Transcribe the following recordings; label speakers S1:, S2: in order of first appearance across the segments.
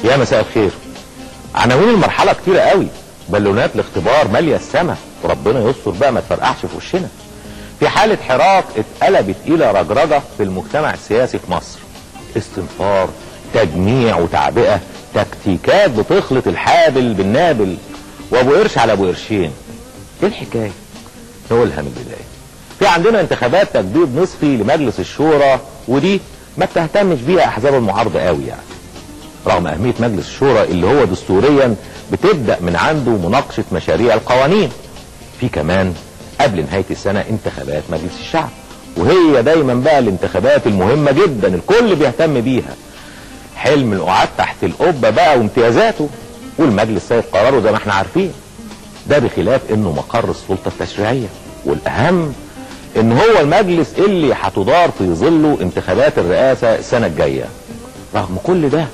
S1: يا مساء الخير. عناوين المرحله كتيره قوي، بالونات الاختبار ماليه السما، وربنا يستر بقى ما تفرقعش في وشنا. في حاله حراك اتقلبت الى رجرجه في المجتمع السياسي في مصر. استنفار، تجميع وتعبئه، تكتيكات بتخلط الحابل بالنابل، وابو قرش على ابو قرشين. ايه الحكايه؟ نقولها من البدايه. في عندنا انتخابات تجديد نصفي لمجلس الشورى، ودي ما بتهتمش بيها احزاب المعارضه قوي يعني، رغم اهميه مجلس الشورى اللي هو دستوريا بتبدا من عنده مناقشه مشاريع القوانين. في كمان قبل نهايه السنه انتخابات مجلس الشعب، وهي دايما بقى الانتخابات المهمه جدا الكل بيهتم بيها. حلم القعاد تحت القبه بقى وامتيازاته، والمجلس سيد قراره زي ما احنا عارفين. ده بخلاف انه مقر السلطه التشريعيه، والاهم ان هو المجلس اللي هتدار في ظله انتخابات الرئاسه السنه الجايه. رغم كل ده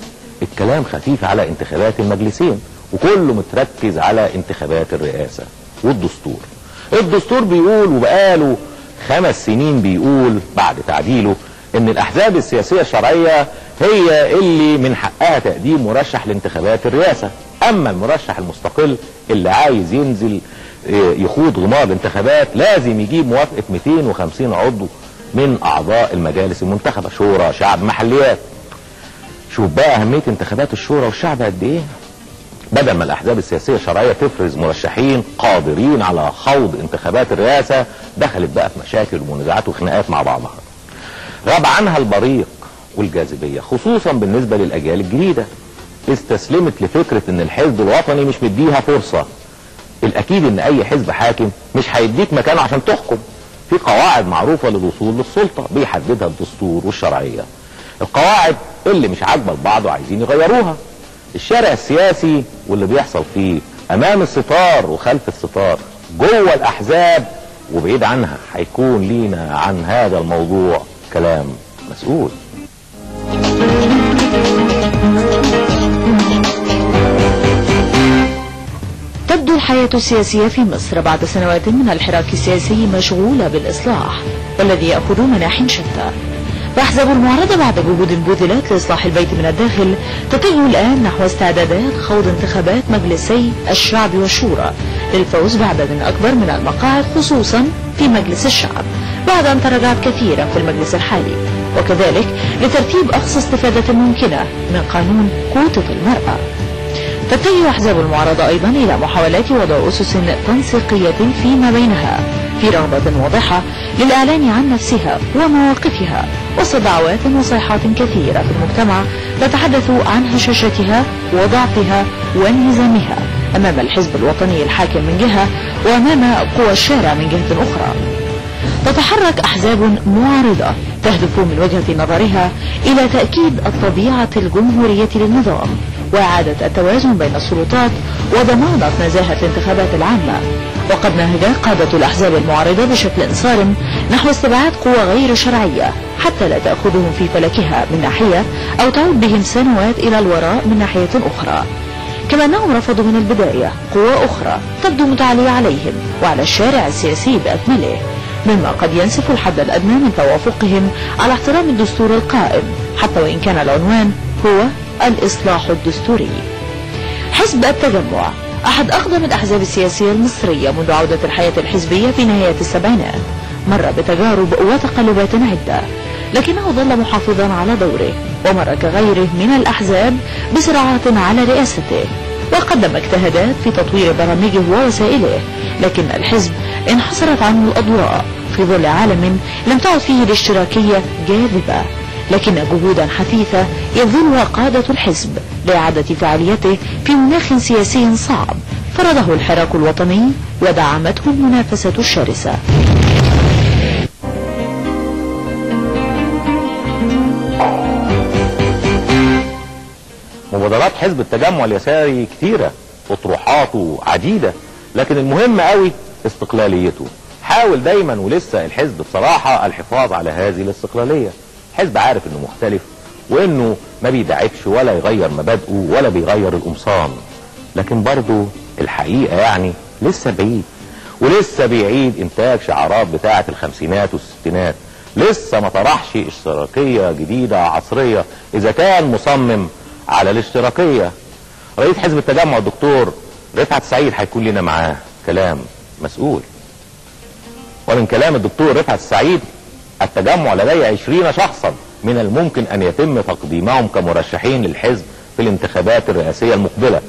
S1: الكلام خفيف على انتخابات المجلسين، وكله متركز على انتخابات الرئاسه. الدستور بيقول، وبقاله 5 سنين بيقول بعد تعديله، ان الاحزاب السياسيه الشرعيه هي اللي من حقها تقديم مرشح لانتخابات الرئاسه. اما المرشح المستقل اللي عايز ينزل يخوض غمار الانتخابات لازم يجيب موافقه 250 عضو من اعضاء المجالس المنتخبه، شورى، شعب، محليات. شوف بقى اهميه انتخابات الشورى والشعب قد ايه. بدل ما الاحزاب السياسيه الشرعيه تفرز مرشحين قادرين على خوض انتخابات الرئاسه، دخلت بقى في مشاكل ومنازعات وخناقات مع بعضها. غاب عنها البريق والجاذبيه، خصوصا بالنسبه للاجيال الجديده. استسلمت لفكره ان الحزب الوطني مش مديها فرصه. الاكيد ان اي حزب حاكم مش هيديك مكانه عشان تحكم. في قواعد معروفه للوصول للسلطه بيحددها الدستور والشرعيه. القواعد اللي مش عاجبه البعض وعايزين يغيروها. الشارع السياسي واللي بيحصل فيه امام الستار وخلف الستار، جوه الاحزاب وبعيد عنها، هيكون لينا عن هذا الموضوع كلام مسؤول.
S2: تبدو الحياة السياسية في مصر بعد سنوات من الحراك السياسي مشغولة بالإصلاح، والذي يأخذ مناح شتى. فأحزاب المعارضة بعد جهود بذلت لإصلاح البيت من الداخل تتجه الآن نحو استعدادات خوض انتخابات مجلسي الشعب والشورى للفوز بعدد أكبر من المقاعد، خصوصا في مجلس الشعب بعد أن تراجعت كثيرا في المجلس الحالي، وكذلك لترتيب أقصى استفادة ممكنة من قانون كوتة المرأة. تتجه أحزاب المعارضة أيضا إلى محاولات وضع أسس تنسيقية فيما بينها، في رغبة واضحة للإعلان عن نفسها ومواقفها وسط دعوات وصيحات كثيرة في المجتمع تتحدث عن هشاشتها وضعفها وانهزامها أمام الحزب الوطني الحاكم من جهة، وأمام قوى الشارع من جهة أخرى. تتحرك أحزاب معارضة تهدف من وجهة نظرها إلى تأكيد الطبيعة الجمهورية للنظام وإعادة التوازن بين السلطات وضمانة نزاهة الانتخابات العامة. وقد نهج قادة الأحزاب المعارضة بشكل صارم نحو استبعاد قوى غير شرعية حتى لا تأخذهم في فلكها من ناحية أو تعود بهم سنوات إلى الوراء من ناحية أخرى. كما أنهم رفضوا من البداية قوى أخرى تبدو متعالية عليهم وعلى الشارع السياسي بأكمله، مما قد ينسف الحد الأدنى من توافقهم على احترام الدستور القائم، حتى وإن كان العنوان هو الإصلاح الدستوري. حزب التجمع أحد أقدم الأحزاب السياسية المصرية منذ عودة الحياة الحزبية في نهاية السبعينات، مر بتجارب وتقلبات عدة، لكنه ظل محافظا على دوره، ومر كغيره من الأحزاب بصراعات على رئاسته، وقدم اجتهادات في تطوير برامجه ووسائله، لكن الحزب انحصرت عنه الأضواء في ظل عالم لم تعد فيه الاشتراكية جاذبة، لكن جهودا حثيثة يبذلها قادة الحزب لإعادة فعاليته في مناخ سياسي صعب فرضه الحراك الوطني ودعمته المنافسة الشرسة.
S1: مبادرات حزب التجمع اليساري كتيرة وطروحاته عديدة، لكن المهم قوي استقلاليته. حاول دايما ولسه الحزب بصراحة الحفاظ على هذه الاستقلالية. حزب عارف انه مختلف وانه ما بيدعكش ولا يغير مبادئه ولا بيغير القمصان، لكن برضه الحقيقة يعني لسه بعيد، ولسه بيعيد انتاج شعارات بتاعة الخمسينات والستينات. لسه ما طرحش اشتراكية جديدة عصرية اذا كان مصمم على الاشتراكية. رئيس حزب التجمع الدكتور رفعت سعيد هيكون لنا معاه كلام مسؤول. ومن كلام الدكتور رفعت سعيد: التجمع لديه 20 شخصا من الممكن ان يتم تقديمهم كمرشحين للحزب في الانتخابات الرئاسية المقبلة،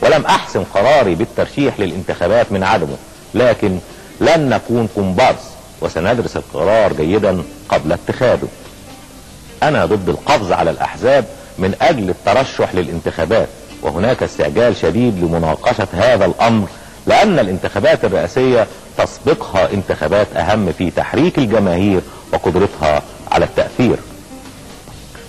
S1: ولم احسم قراري بالترشيح للانتخابات من عدمه، لكن لن نكون كومبارس وسندرس القرار جيدا قبل اتخاذه. انا ضد القفز على الاحزاب من اجل الترشح للانتخابات، وهناك استعجال شديد لمناقشة هذا الامر، لان الانتخابات الرئاسية تسبقها انتخابات اهم في تحريك الجماهير وقدرتها على التأثير.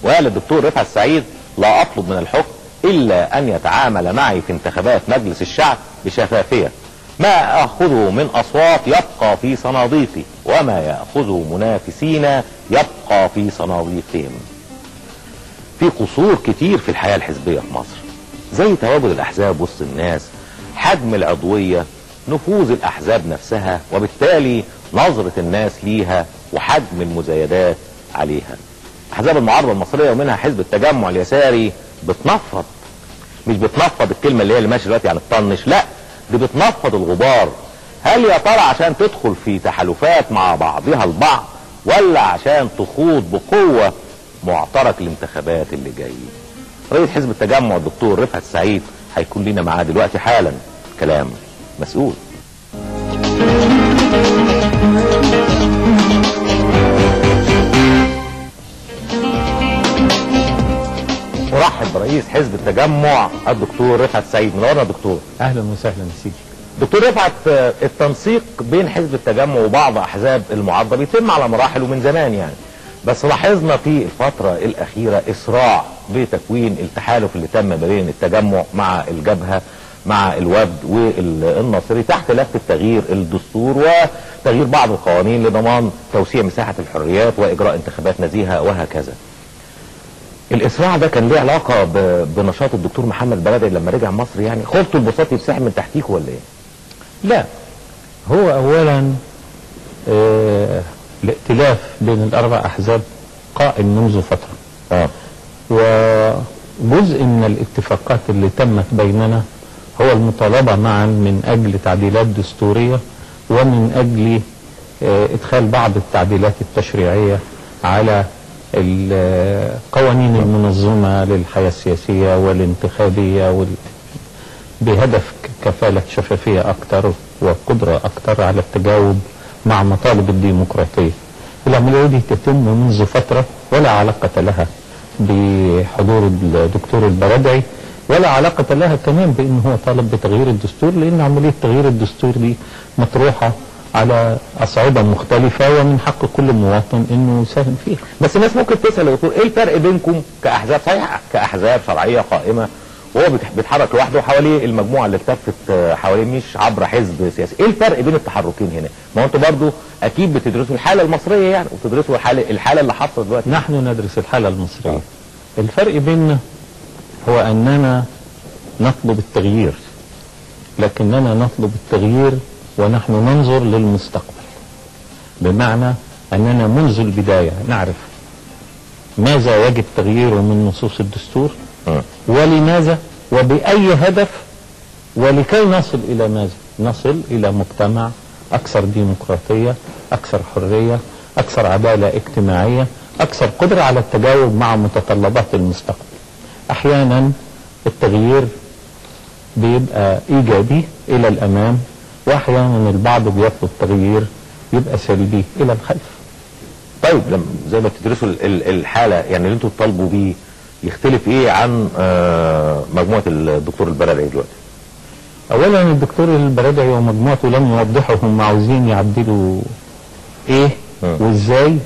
S1: وقال الدكتور رفعت سعيد: لا اطلب من الحكم الا ان يتعامل معي في انتخابات مجلس الشعب بشفافية. ما اخذه من اصوات يبقى في صناديقي، وما ياخذه منافسينا يبقى في صناديقهم. في قصور كتير في الحياة الحزبية في مصر، زي تواجد الاحزاب وسط الناس، حجم العضوية، نفوذ الاحزاب نفسها، وبالتالي نظرة الناس ليها وحجم المزايدات عليها. احزاب المعارضة المصرية ومنها حزب التجمع اليساري بتنفض، مش بتنفض الكلمة اللي ماشية دلوقتي يعني تطنش، لا دي بتنفض الغبار. هل يا ترى عشان تدخل في تحالفات مع بعضها البعض، ولا عشان تخوض بقوة معترك الانتخابات اللي جاي؟ رئيس حزب التجمع الدكتور رفعت سعيد هيكون لنا معاه دلوقتي حالا كلام مسؤول. ارحب برئيس حزب التجمع الدكتور رفعت سعيد. منورنا يا دكتور.
S3: اهلا وسهلا يا سيدي.
S1: دكتور رفعت، التنسيق بين حزب التجمع وبعض احزاب المعارضه بيتم على مراحل ومن زمان يعني، بس لاحظنا في الفتره الاخيره اسراع بتكوين التحالف اللي تم ما بين التجمع مع الجبهه مع الوفد والناصري تحت لفت تغيير الدستور وتغيير بعض القوانين لضمان توسيع مساحه الحريات واجراء انتخابات نزيهه وهكذا. الاسراع ده كان ليه علاقه بنشاط الدكتور محمد البرادعي لما رجع مصر؟ يعني خفتوا البساط يتسحب من تحتيكوا ولا ايه؟
S3: لا، هو اولا الائتلاف بين الاربع احزاب قائم منذ فتره، وجزء من الاتفاقات اللي تمت بيننا هو المطالبه معا من اجل تعديلات دستوريه ومن اجل ادخال بعض التعديلات التشريعيه على القوانين المنظمة للحياة السياسية والانتخابية بهدف كفالة شفافية أكثر وقدرة أكثر على التجاوب مع مطالب الديمقراطية. العملية دي تتم منذ فترة ولا علاقة لها بحضور الدكتور البرادعي، ولا علاقة لها كمان بأنه هو طالب بتغيير الدستور، لأن عملية تغيير الدستور دي مطروحة على أصعدة مختلفة ومن حق كل مواطن انه يساهم فيها.
S1: بس الناس ممكن تسأل يا دكتور: ايه الفرق بينكم كأحزاب؟ صحيح كأحزاب شرعية قائمة وهو بيتحرك لوحده حواليه المجموعة اللي التفت حواليه مش عبر حزب سياسي، ايه الفرق بين التحركين هنا؟ ما انتوا برضو اكيد بتدرسوا الحالة المصرية يعني، وبتدرسوا الحالة اللي حصلت دلوقتي.
S3: نحن ندرس الحالة المصرية. الفرق بيننا هو اننا نطلب التغيير، لكننا نطلب التغيير ونحن ننظر للمستقبل، بمعنى أننا منذ البداية نعرف ماذا يجب تغييره من نصوص الدستور ولماذا وبأي هدف، ولكي نصل إلى ماذا؟ نصل إلى مجتمع أكثر ديمقراطية، أكثر حرية، أكثر عدالة اجتماعية، أكثر قدرة على التجاوب مع متطلبات المستقبل. أحيانا التغيير بيبقى إيجابي إلى الأمام، واحيانا البعض بيطلب تغيير يبقى سلبي الى الخلف.
S1: طيب لما زي ما بتدرسوا الحاله يعني اللي انتوا بتطالبوا بيه يختلف ايه عن مجموعه الدكتور البرادعي دلوقتي؟
S3: اولا الدكتور البرادعي ومجموعته لم يوضحوا هم عاوزين يعدلوا ايه وازاي